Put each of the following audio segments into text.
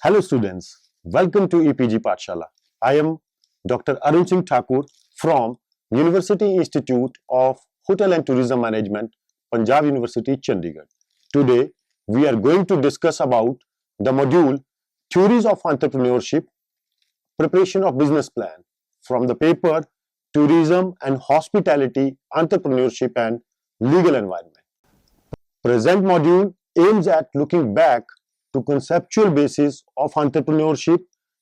Hello students, welcome to EPG Pathshala. I am Dr. Arun Singh Thakur from University Institute of Hotel and Tourism Management, Punjab University, Chandigarh. Today, we are going to discuss about the module Theories of Entrepreneurship, Preparation of Business Plan from the paper Tourism and Hospitality, Entrepreneurship and Legal Environment. Present module aims at looking back to conceptual basis of entrepreneurship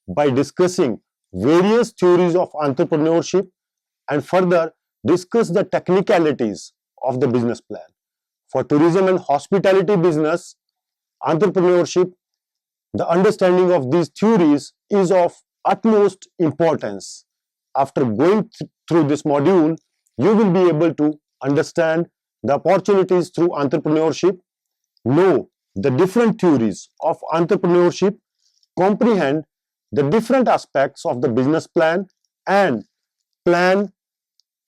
by discussing various theories of entrepreneurship and further discuss the technicalities of the business plan. For tourism and hospitality business, entrepreneurship, the understanding of these theories is of utmost importance. After going through this module, you will be able to understand the opportunities through entrepreneurship, know the different theories of entrepreneurship, comprehend the different aspects of the business plan, and plan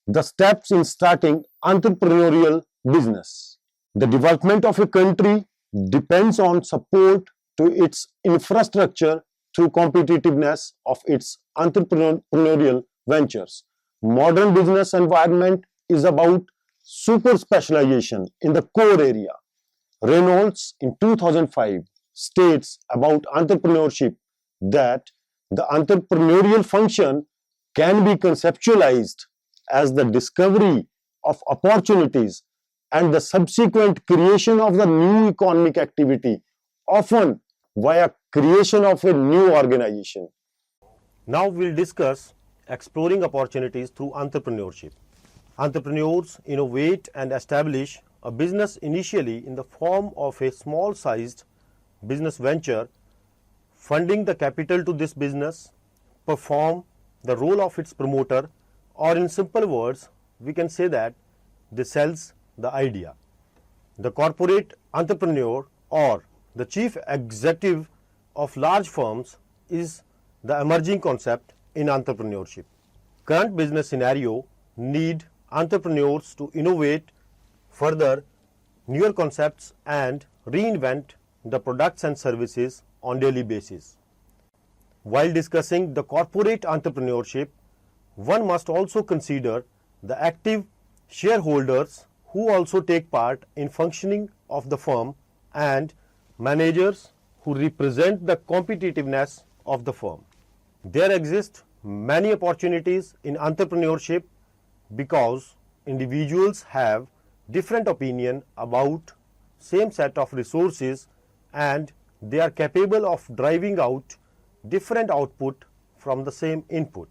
the steps in starting entrepreneurial business. The development of a country depends on support to its infrastructure through competitiveness of its entrepreneurial ventures. Modern business environment is about super specialization in the core area. Reynolds in 2005 states about entrepreneurship that the entrepreneurial function can be conceptualized as the discovery of opportunities and the subsequent creation of the new economic activity, often via creation of a new organization. Now we'll discuss exploring opportunities through entrepreneurship. Entrepreneurs innovate and establish a business initially in the form of a small-sized business venture, funding the capital to this business, perform the role of its promoter, or in simple words, we can say that they sells the idea. The corporate entrepreneur or the chief executive of large firms is the emerging concept in entrepreneurship. Current business scenario need entrepreneurs to innovate further newer concepts and reinvent the products and services on daily basis. While discussing the corporate entrepreneurship, one must also consider the active shareholders who also take part in functioning of the firm and managers who represent the competitiveness of the firm. There exist many opportunities in entrepreneurship because individuals have different opinion about same set of resources and they are capable of driving out different output from the same input.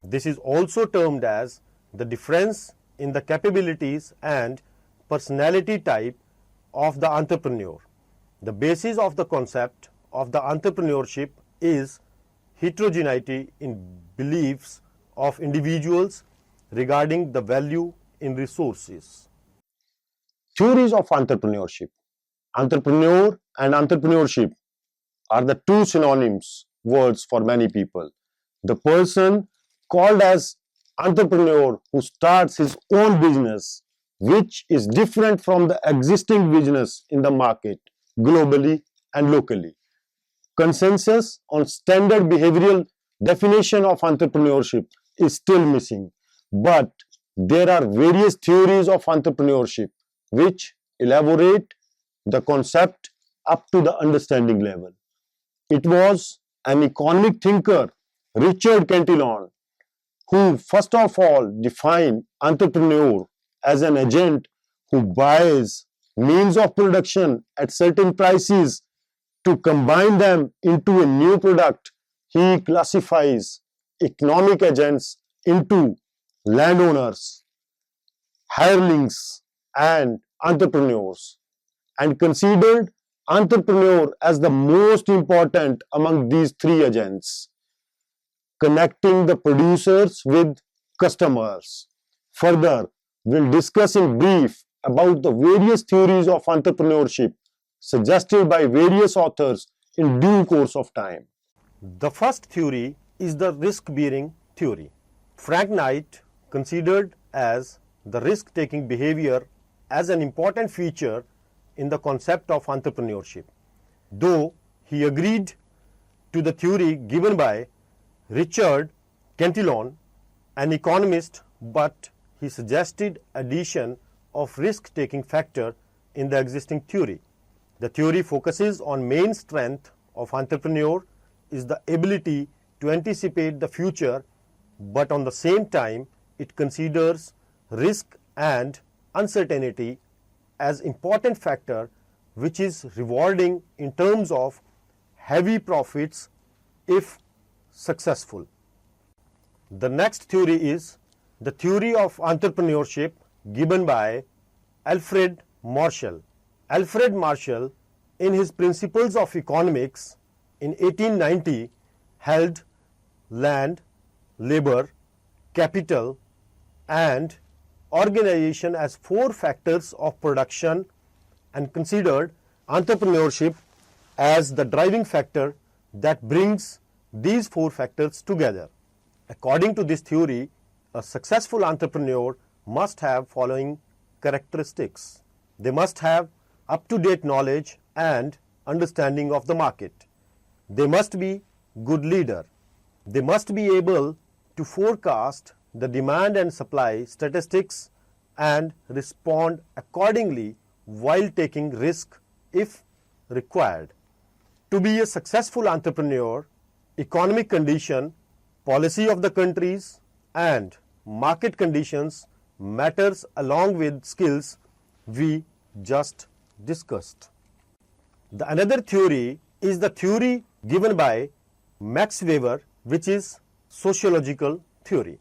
This is also termed as the difference in the capabilities and personality type of the entrepreneur. The basis of the concept of the entrepreneurship is heterogeneity in beliefs of individuals regarding the value in resources. Theories of entrepreneurship. Entrepreneur and entrepreneurship are the two synonyms words for many people. The person called as entrepreneur who starts his own business, which is different from the existing business in the market globally and locally. Consensus on standard behavioral definition of entrepreneurship is still missing, but there are various theories of entrepreneurship which elaborate the concept up to the understanding level. It was an economic thinker, Richard Cantillon, who first of all defined entrepreneur as an agent who buys means of production at certain prices to combine them into a new product. He classifies economic agents into landowners, hirelings, and entrepreneurs, and considered entrepreneur as the most important among these three agents, connecting the producers with customers. Further, we'll discuss in brief about the various theories of entrepreneurship suggested by various authors in due course of time. The first theory is the risk-bearing theory. Frank Knight considered as the risk-taking behavior as an important feature in the concept of entrepreneurship. Though he agreed to the theory given by Richard Cantillon, an economist, but he suggested addition of risk-taking factor in the existing theory. The theory focuses on main strength of entrepreneur is the ability to anticipate the future, but on the same time it considers risk and uncertainty as important factor which is rewarding in terms of heavy profits if successful. The next theory is the theory of entrepreneurship given by Alfred Marshall. Alfred Marshall, in his Principles of Economics in 1890, held land, labor, capital, and organization as four factors of production and considered entrepreneurship as the driving factor that brings these four factors together. According to this theory, a successful entrepreneur must have following characteristics. They must have up-to-date knowledge and understanding of the market. They must be good leader. They must be able to forecast the demand and supply statistics and respond accordingly while taking risk if required. To be a successful entrepreneur, economic condition, policy of the countries and market conditions matters along with skills we just discussed. The another theory is the theory given by Max Weber, which is sociological theory.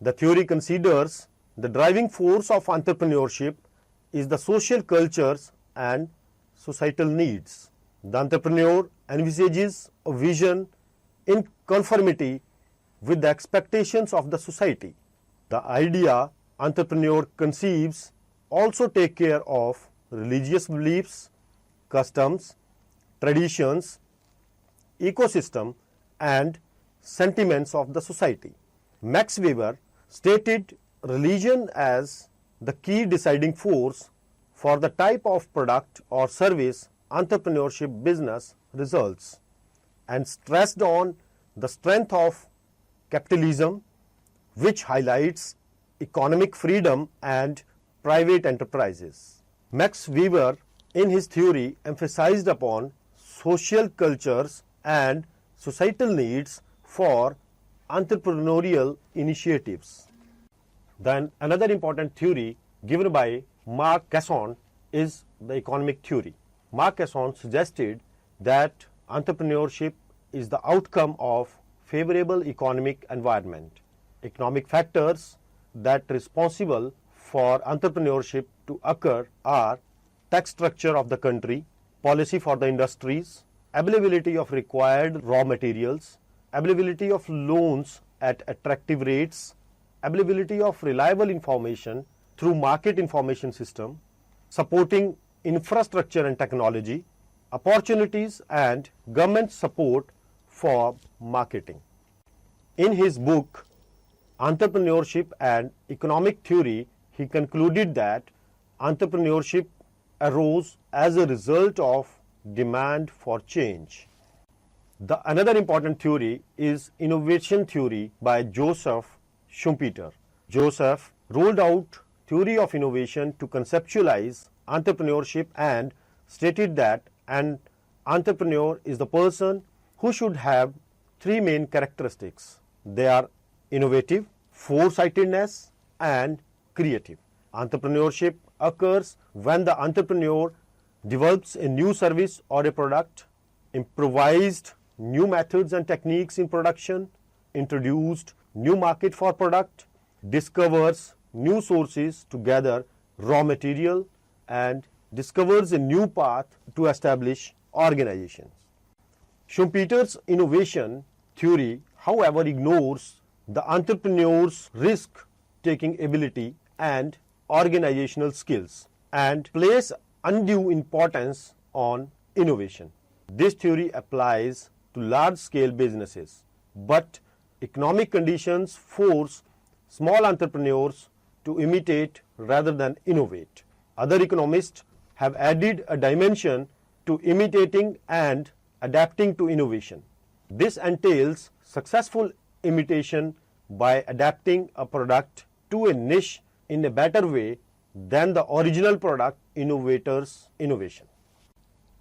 The theory considers the driving force of entrepreneurship is the social cultures and societal needs. The entrepreneur envisages a vision in conformity with the expectations of the society. The idea entrepreneur conceives also take care of religious beliefs, customs, traditions, ecosystem, and sentiments of the society. Max Weber stated religion as the key deciding force for the type of product or service entrepreneurship business results and stressed on the strength of capitalism, which highlights economic freedom and private enterprises. Max Weber, in his theory, emphasized upon social cultures and societal needs for entrepreneurial initiatives. Then another important theory given by Marc Casson is the economic theory. Marc Casson suggested that entrepreneurship is the outcome of favorable economic environment. Economic factors that are responsible for entrepreneurship to occur are tax structure of the country, policy for the industries, availability of required raw materials, availability of loans at attractive rates, availability of reliable information through market information system, supporting infrastructure and technology, opportunities and government support for marketing. In his book, Entrepreneurship and Economic Theory, he concluded that entrepreneurship arose as a result of demand for change. The another important theory is innovation theory by Joseph Schumpeter. Joseph rolled out theory of innovation to conceptualize entrepreneurship and stated that an entrepreneur is the person who should have three main characteristics. They are innovative, foresightedness, and creative. Entrepreneurship occurs when the entrepreneur develops a new service or a product, improvised new methods and techniques in production, introduced new market for product, discovers new sources to gather raw material, and discovers a new path to establish organizations. Schumpeter's innovation theory, however, ignores the entrepreneur's risk-taking ability and organizational skills and place undue importance on innovation. This theory applies to large-scale businesses, but economic conditions force small entrepreneurs to imitate rather than innovate. Other economists have added a dimension to imitating and adapting to innovation. This entails successful imitation by adapting a product to a niche in a better way than the original product innovator's innovation.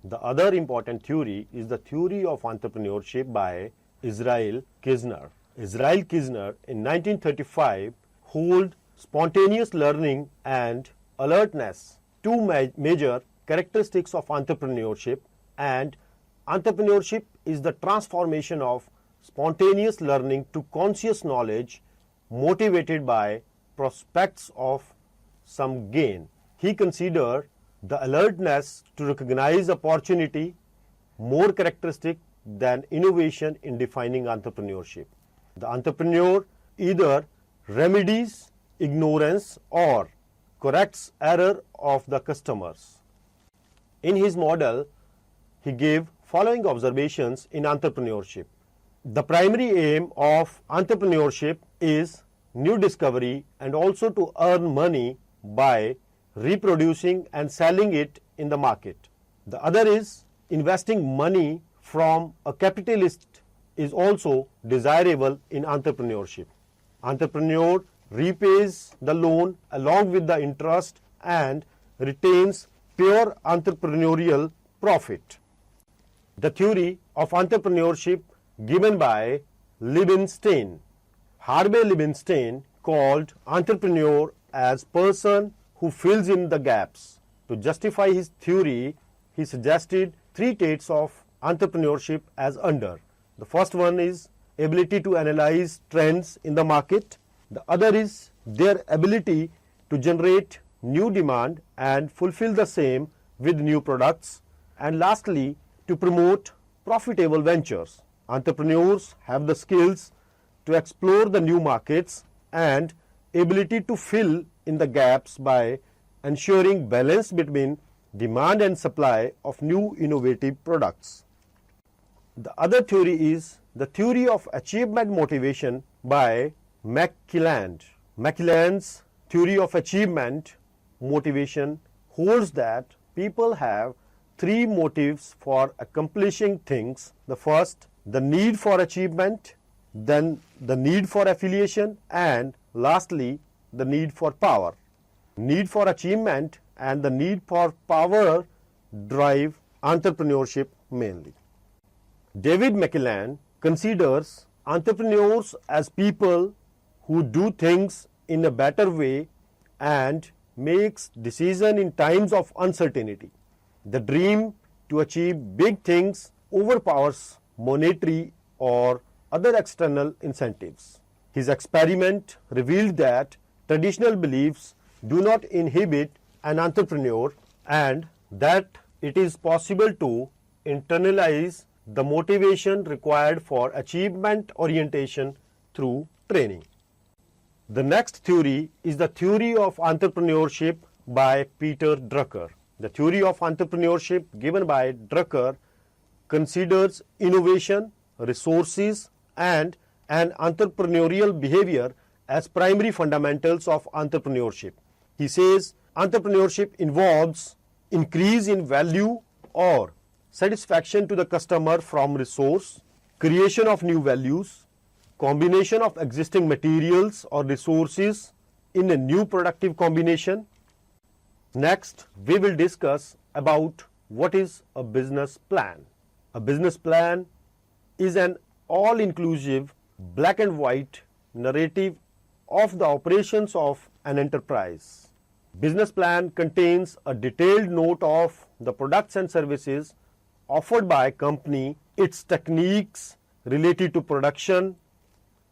The other important theory is the theory of entrepreneurship by Israel Kirzner. Israel Kirzner in 1935 hold spontaneous learning and alertness, two major characteristics of entrepreneurship, and entrepreneurship is the transformation of spontaneous learning to conscious knowledge motivated by prospects of some gain. He considered the alertness to recognize opportunity more characteristic than innovation in defining entrepreneurship. The entrepreneur either remedies ignorance or corrects error of the customers. In his model, he gave following observations in entrepreneurship. The primary aim of entrepreneurship is new discovery and also to earn money by reproducing and selling it in the market. The other is investing money from a capitalist is also desirable in entrepreneurship. Entrepreneur repays the loan along with the interest and retains pure entrepreneurial profit. The theory of entrepreneurship given by Liebenstein. Harvey Liebenstein called entrepreneur as person who fills in the gaps. To justify his theory, he suggested three traits of entrepreneurship as under. The first one is ability to analyze trends in the market. The other is their ability to generate new demand and fulfill the same with new products. And lastly, to promote profitable ventures. Entrepreneurs have the skills to explore the new markets and ability to fill in the gaps by ensuring balance between demand and supply of new innovative products. The other theory is the theory of achievement motivation by McClelland. McClelland's theory of achievement motivation holds that people have three motives for accomplishing things. The first, the need for achievement, then the need for affiliation, and lastly, the need for power. Need for achievement and the need for power drive entrepreneurship mainly. David McClelland considers entrepreneurs as people who do things in a better way and makes decisions in times of uncertainty. The dream to achieve big things overpowers monetary or other external incentives. His experiment revealed that traditional beliefs do not inhibit an entrepreneur and that it is possible to internalize the motivation required for achievement orientation through training. The next theory is the theory of entrepreneurship by Peter Drucker. The theory of entrepreneurship given by Drucker considers innovation, resources, and an entrepreneurial behavior as primary fundamentals of entrepreneurship. He says entrepreneurship involves increase in value or satisfaction to the customer from resource, creation of new values, combination of existing materials or resources in a new productive combination. Next, we will discuss about what is a business plan. A business plan is an all-inclusive black and white narrative of the operations of an enterprise. Business plan contains a detailed note of the products and services offered by a company, its techniques related to production,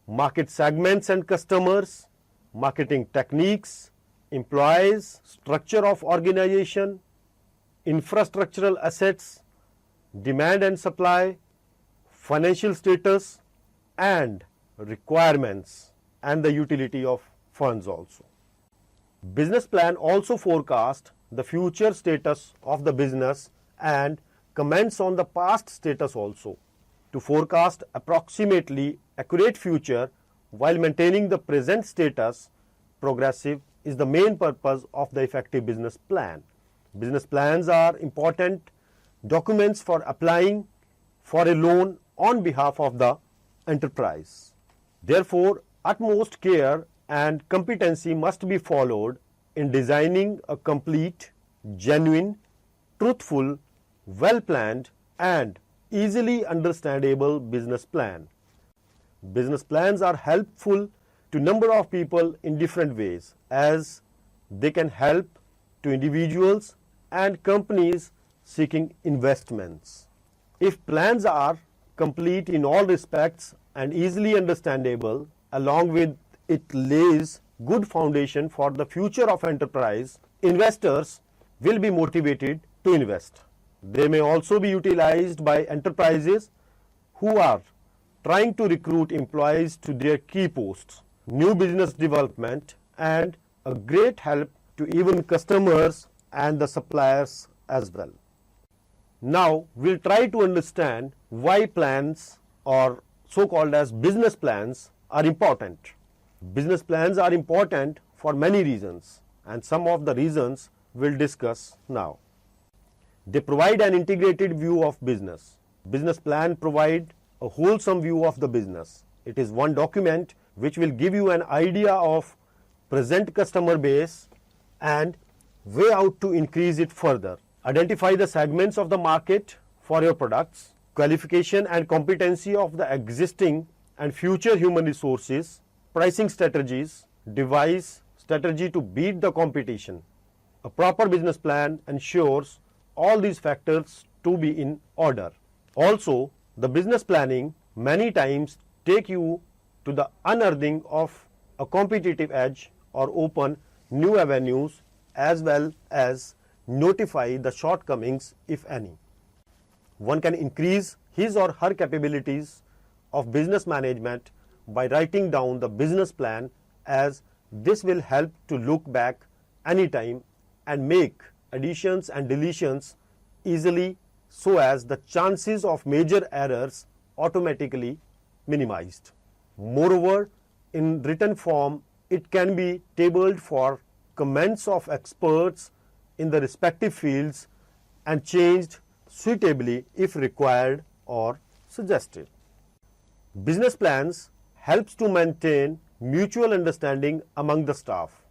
market segments and customers, marketing techniques, employees, structure of organization, infrastructural assets, demand and supply, financial status, and requirements, and the utility of funds also. Business plan also forecasts the future status of the business and comments on the past status also. To forecast approximately accurate future while maintaining the present status progressive is the main purpose of the effective business plan. Business plans are important documents for applying for a loan on behalf of the enterprise. Therefore, utmost care and competency must be followed in designing a complete, genuine, truthful, well-planned and easily understandable business plan. Business plans are helpful to number of people in different ways, as they can help to individuals and companies seeking investments. If plans are complete in all respects and easily understandable, along with it lays good foundation for the future of enterprise, investors will be motivated to invest. They may also be utilized by enterprises who are trying to recruit employees to their key posts, new business development, and a great help to even customers and the suppliers as well. Now we'll try to understand why plans, or so-called as business plans, are important. Business plans are important for many reasons, and some of the reasons we'll discuss now. They provide an integrated view of business. Business plan provide a wholesome view of the business. It is one document which will give you an idea of present customer base and way out to increase it further. Identify the segments of the market for your products, qualification and competency of the existing and future human resources, pricing strategies, devise strategy to beat the competition. A proper business plan ensures all these factors to be in order. Also, the business planning many times take you to the unearthing of a competitive edge or open new avenues, as well as notify the shortcomings, if any. One can increase his or her capabilities of business management by writing down the business plan, as this will help to look back anytime and make additions and deletions easily, so as the chances of major errors automatically minimized. Moreover, in written form, it can be tabled for comments of experts in the respective fields and changed suitably if required or suggested. Business plans helps to maintain mutual understanding among the staff.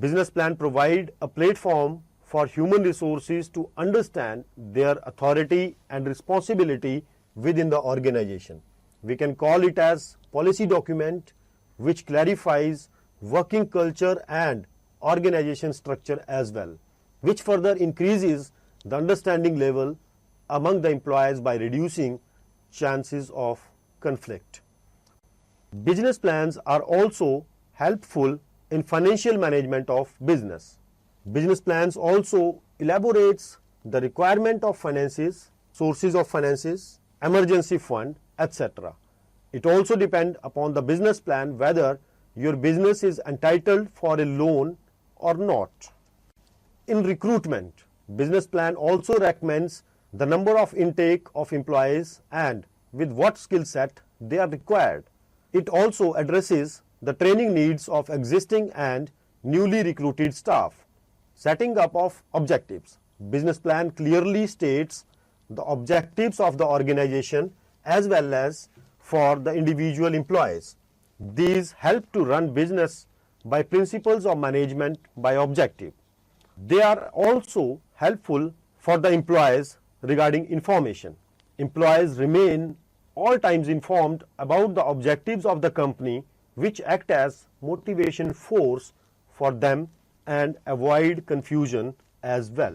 Business plan provide a platform for human resources to understand their authority and responsibility within the organization. We can call it as policy document which clarifies working culture and organization structure as well, which further increases the understanding level among the employees by reducing chances of conflict. Business plans are also helpful in financial management of business. Business plans also elaborates the requirement of finances, sources of finances, emergency fund, etc. It also depends upon the business plan whether your business is entitled for a loan or not. In recruitment, business plan also recommends the number of intake of employees and with what skill set they are required. It also addresses the training needs of existing and newly recruited staff. Setting up of objectives. Business plan clearly states the objectives of the organization as well as for the individual employees. These help to run business by principles of management by objective. They are also helpful for the employees regarding information. Employees remain all times informed about the objectives of the company, which act as motivation force for them and avoid confusion as well.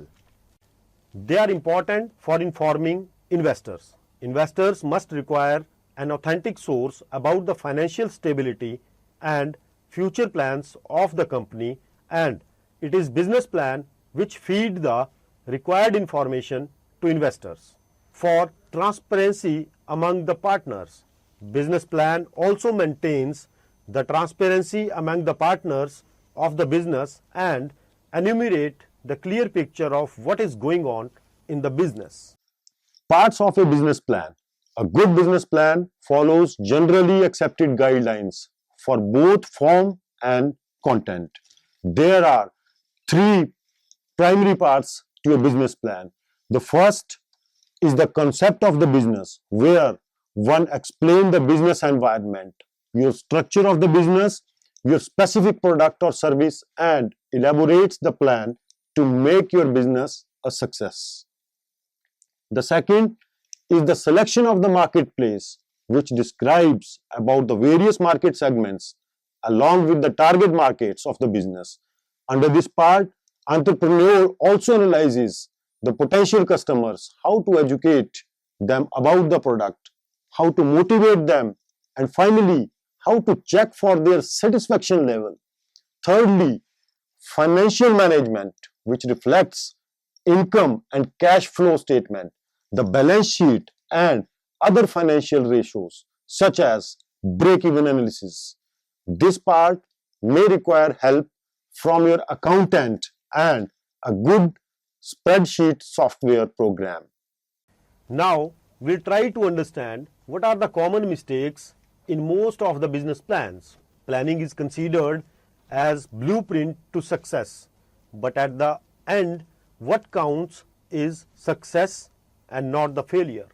They are important for informing investors. Investors must require an authentic source about the financial stability and future plans of the company, and it is business plan which feed the required information to investors. For transparency among the partners, business plan also maintains the transparency among the partners of the business and enumerate the clear picture of what is going on in the business. Parts of a business plan. A good business plan follows generally accepted guidelines for both form and content. There are three primary parts to a business plan. The first is the concept of the business, where One, explain the business environment, your structure of the business, your specific product or service, and elaborates the plan to make your business a success. The second is the selection of the marketplace, which describes about the various market segments along with the target markets of the business. Under this part, entrepreneur also analyzes the potential customers, how to educate them about the product, how to motivate them, and finally, how to check for their satisfaction level. Thirdly, financial management, which reflects income and cash flow statement, the balance sheet, and other financial ratios, such as break-even analysis. This part may require help from your accountant and a good spreadsheet software program. Now, we'll try to understand what are the common mistakes in most of the business plans. Planning is considered as blueprint to success, but at the end, what counts is success and not the failure.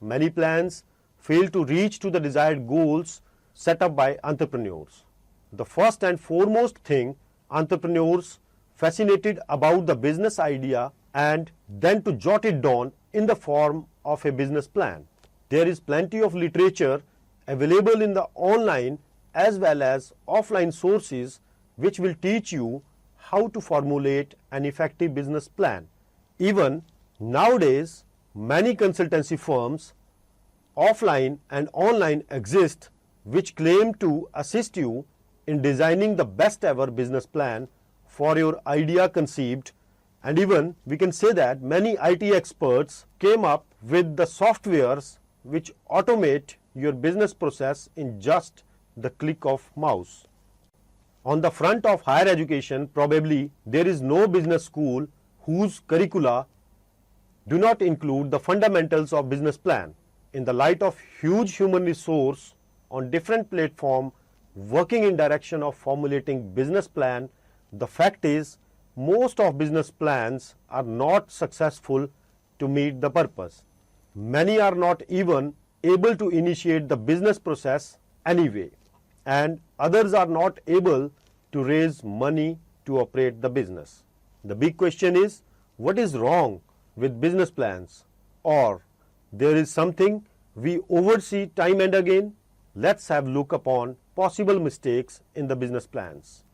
Many plans fail to reach to the desired goals set up by entrepreneurs. The first and foremost thing, entrepreneurs fascinated about the business idea and then to jot it down in the form of a business plan. There is plenty of literature available in the online as well as offline sources which will teach you how to formulate an effective business plan. Even nowadays, many consultancy firms, offline and online, exist which claim to assist you in designing the best ever business plan for your idea conceived, and even we can say that many IT experts came up with the softwares which automate your business process in just the click of mouse. On the front of higher education, probably there is no business school whose curricula do not include the fundamentals of business plan. In the light of huge human resource on different platforms working in direction of formulating business plan, the fact is most of business plans are not successful to meet the purpose. Many are not even able to initiate the business process anyway, and others are not able to raise money to operate the business. The big question is, what is wrong with business plans? Or there is something we oversee time and again? Let's have a look upon possible mistakes in the business plans.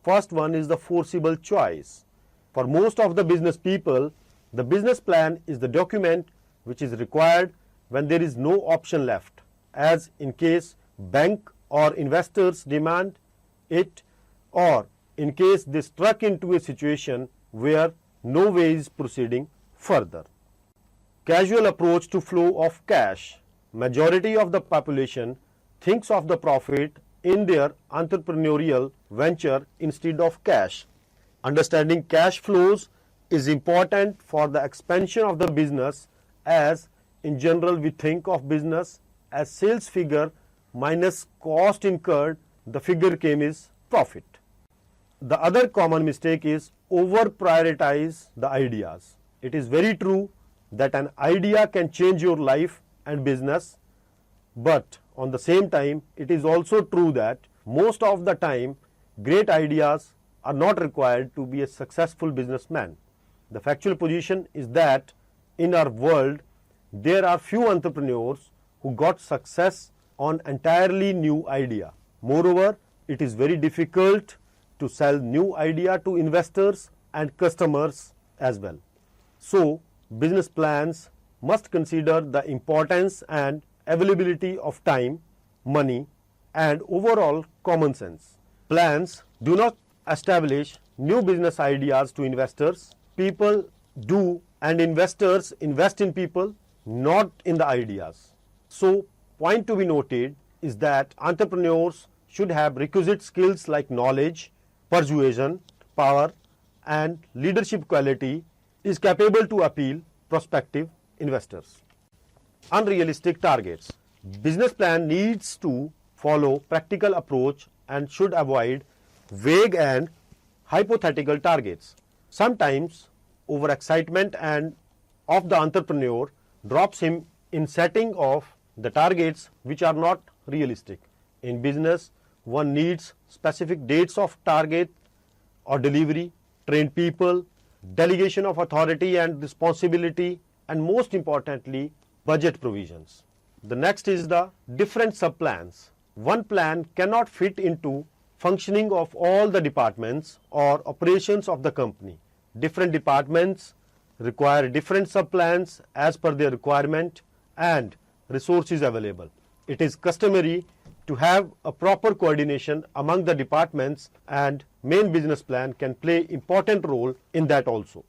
First one is the forcible choice. For most of the business people, the business plan is the document which is required when there is no option left, as in case bank or investors demand it, or in case they struck into a situation where no way is proceeding further. Casual approach to flow of cash. Majority of the population thinks of the profit in their entrepreneurial venture instead of cash. Understanding cash flows is important for the expansion of the business, as in general we think of business as sales figure minus cost incurred, the figure came is profit. The other common mistake is over prioritize the ideas. It is very true that an idea can change your life and business, but on the same time it is also true that most of the time great ideas are not required to be a successful businessman. The factual position is that in our world there are few entrepreneurs who got success on entirely new idea. Moreover, it is very difficult to sell new idea to investors and customers as well. So, business plans must consider the importance and availability of time, money, and overall common sense. Plans do not establish new business ideas to investors. People do, and investors invest in people, not in the ideas. So, point to be noted is that entrepreneurs should have requisite skills like knowledge, persuasion, power, and leadership quality is capable to appeal prospective investors. Unrealistic targets. Business plan needs to follow practical approach and should avoid vague and hypothetical targets. Sometimes overexcitement and of the entrepreneur drops him in setting of the targets which are not realistic. In business, one needs specific dates of target or delivery, trained people, delegation of authority and responsibility, and most importantly, budget provisions. The next is the different sub-plans. One plan cannot fit into functioning of all the departments or operations of the company. Different departments require different sub-plans as per their requirement and resources available. It is customary to have a proper coordination among the departments, and main business plan can play important role in that also.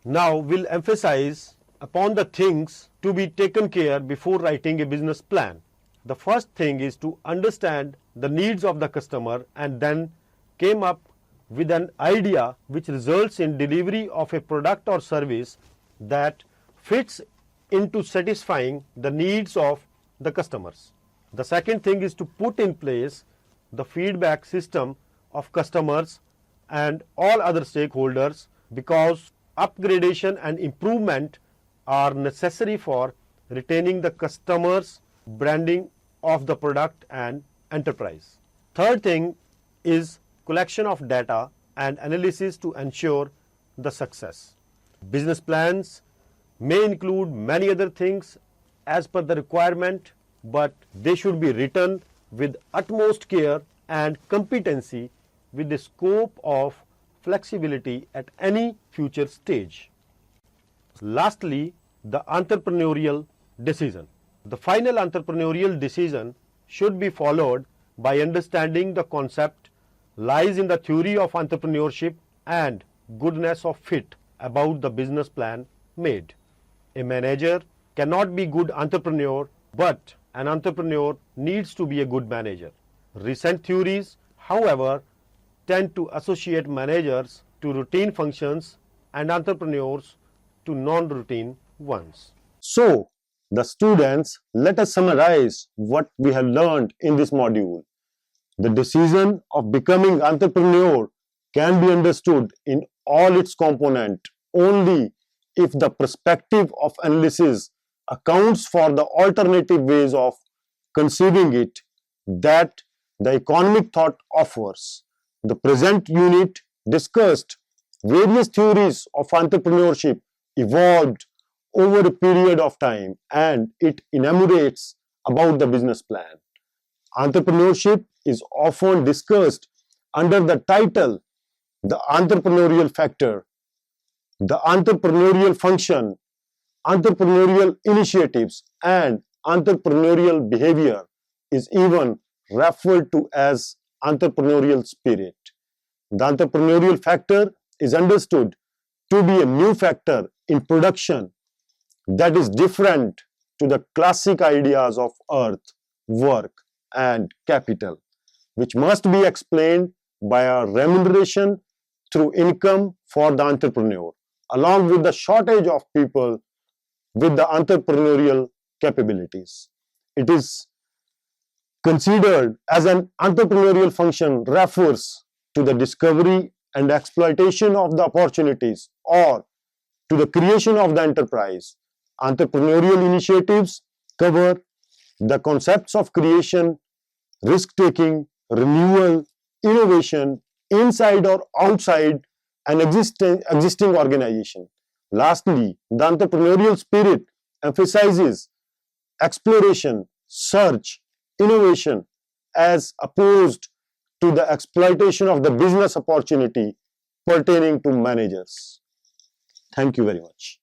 Now we'll emphasize upon the things to be taken care before writing a business plan. The first thing is to understand the needs of the customer and then came up with an idea which results in delivery of a product or service that fits into satisfying the needs of the customers. The second thing is to put in place the feedback system of customers and all other stakeholders, because upgradation and improvement are necessary for retaining the customers, branding of the product and enterprise. Third thing is collection of data and analysis to ensure the success. Business plans may include many other things as per the requirement, but they should be written with utmost care and competency, with the scope of flexibility at any future stage. Lastly, the entrepreneurial decision. The final entrepreneurial decision should be followed by understanding the concept lies in the theory of entrepreneurship and goodness of fit about the business plan made. A manager cannot be good entrepreneur, but an entrepreneur needs to be a good manager. Recent theories, however, tend to associate managers to routine functions and entrepreneurs to non-routine ones. So, the students, let us summarize what we have learned in this module. The decision of becoming entrepreneur can be understood in all its components only if the perspective of analysis accounts for the alternative ways of conceiving it that the economic thought offers. The present unit discussed various theories of entrepreneurship evolved over a period of time, and it enumerates about the business plan. Entrepreneurship is often discussed under the title the entrepreneurial factor, the entrepreneurial function, entrepreneurial initiatives, and entrepreneurial behavior is even referred to as entrepreneurial spirit. The entrepreneurial factor is understood to be a new factor in production that is different to the classic ideas of earth, work, and capital, which must be explained by a remuneration through income for the entrepreneur, along with the shortage of people with the entrepreneurial capabilities. It is considered as an entrepreneurial function refers to the discovery and exploitation of the opportunities or to the creation of the enterprise. Entrepreneurial initiatives cover the concepts of creation, risk-taking, renewal, innovation, inside or outside an existing organization. Lastly, the entrepreneurial spirit emphasizes exploration, search, innovation as opposed to the exploitation of the business opportunity pertaining to managers. Thank you very much.